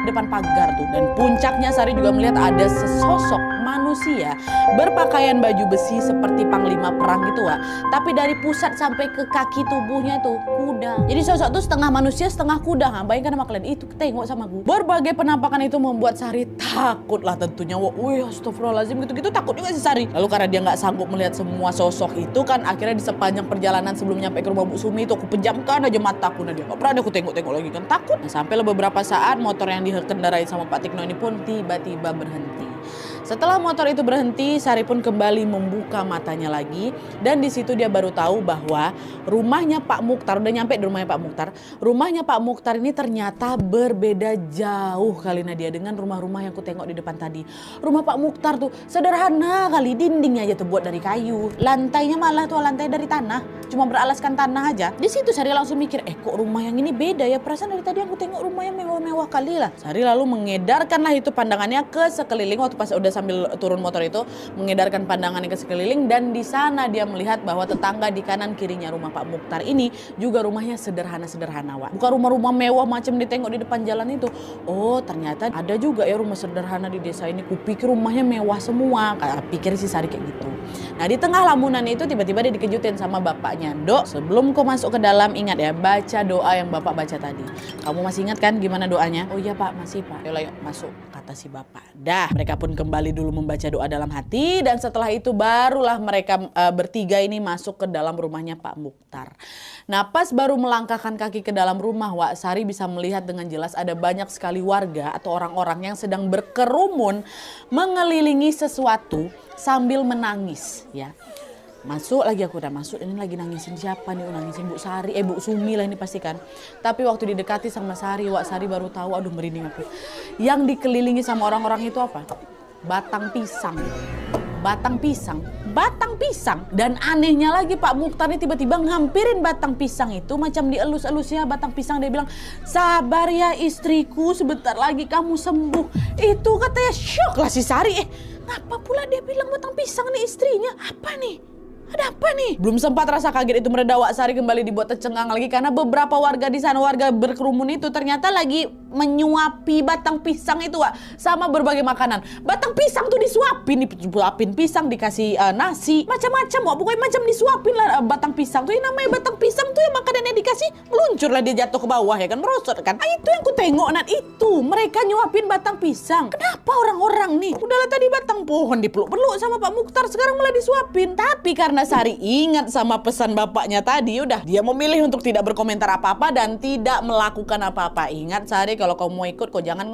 depan pagar tuh. Dan puncaknya Sari juga melihat ada sesosok manusia berpakaian baju besi seperti panglima perang gitu Wak. Tapi dari pusat sampai ke kaki tubuhnya tuh kuda. Jadi sosok tuh setengah manusia setengah kuda. Bayangkan sama kalian, itu tengok sama gue. Berbagai penampakan itu membuat Sari takut lah tentunya. Wih astagfirullahaladzim, gitu-gitu takut juga sih Sari. Lalu karena dia nggak sanggup melihat semua sosok itu kan, akhirnya di sepanjang perjalanan sebelum nyampe ke rumah Bu Sumi itu aku pejamkan aja mataku. Nah dia nggak pernah aku tengok-tengok lagi kan, takut. Nah, sampailah beberapa saat motor yang dikendarai sama Pak Tikno ini pun tiba-tiba berhenti. Setelah motor itu berhenti, Sari pun kembali membuka matanya lagi. Dan di situ dia baru tahu bahwa rumahnya Pak Mukhtar, udah nyampe di rumahnya Pak Mukhtar. Rumahnya Pak Mukhtar ini ternyata berbeda jauh kali Nadia dengan rumah-rumah yang aku tengok di depan tadi. Rumah Pak Mukhtar tuh sederhana kali, dindingnya aja terbuat dari kayu. Lantainya malah tuh lantai dari tanah, cuma beralaskan tanah aja. Di situ Sari langsung mikir, kok rumah yang ini beda ya? Perasaan dari tadi aku tengok rumah yang mewah-mewah kali lah. Sari lalu mengedarkanlah itu pandangannya ke sekeliling waktu pas udah sambil turun motor itu, mengedarkan pandangannya ke sekeliling, dan di sana dia melihat bahwa tetangga di kanan kirinya rumah Pak Mukhtar ini juga rumahnya sederhana-sederhana Wak. Bukan rumah-rumah mewah macam ditengok di depan jalan itu. Oh ternyata ada juga ya rumah sederhana di desa ini. Kupikir rumahnya mewah semua, pikir si Sari kayak gitu. Nah di tengah lamunan itu tiba-tiba dia dikejutin sama bapaknya. Dok, sebelum kau masuk ke dalam ingat ya, baca doa yang bapak baca tadi. Kamu masih ingat kan gimana doanya? Oh iya Pak, masih Pak. Yuk masuk, kata si bapak. Dah, mereka pun kembali dulu membaca doa dalam hati, dan setelah itu barulah mereka bertiga ini masuk ke dalam rumahnya Pak Mukhtar. Nah pas baru melangkahkan kaki ke dalam rumah Wak, Sari bisa melihat dengan jelas ada banyak sekali warga atau orang-orang yang sedang berkerumun mengelilingi sesuatu sambil menangis ya. Masuk lagi, aku udah masuk, ini lagi nangisin siapa nih? Nangisin Bu Sari, Bu Sumi lah ini pasti kan. Tapi waktu didekati sama Sari Wak, Sari baru tahu, aduh merinding aku. Yang dikelilingi sama orang-orang itu apa? Batang pisang. Batang pisang. Batang pisang. Dan anehnya lagi Pak Mukhtar ini tiba-tiba ngampirin batang pisang itu, macam dielus-elusnya batang pisang. Dia bilang, sabar ya istriku, sebentar lagi kamu sembuh. Itu katanya syok lah si Sari. Ngapa pula dia bilang batang pisang nih istrinya? Apa nih? Ada apa nih? Belum sempat rasa kaget itu mereda Wak, Sari kembali dibuat tercengang lagi karena beberapa warga di sana, warga berkerumun itu ternyata lagi menyuapi batang pisang itu Wak, sama berbagai makanan. Batang pisang tuh disuapin pisang, dikasih nasi, macam-macam Wak, pokoknya macam disuapin lah batang pisang tuh. Yang namanya batang pisang tuh yang makanannya dikasih meluncur lah, dia jatuh ke bawah ya kan, merosot kan. Itu yang ku tengok Nat, itu mereka nyuapin batang pisang. Kenapa orang-orang nih? Udahlah tadi batang pohon dipeluk-peluk sama Pak Mukhtar, sekarang malah disuapin. Tapi karena Sari ingat sama pesan bapaknya tadi, udah dia memilih untuk tidak berkomentar apa-apa dan tidak melakukan apa-apa. Ingat Sari, kalau kamu mau ikut kok jangan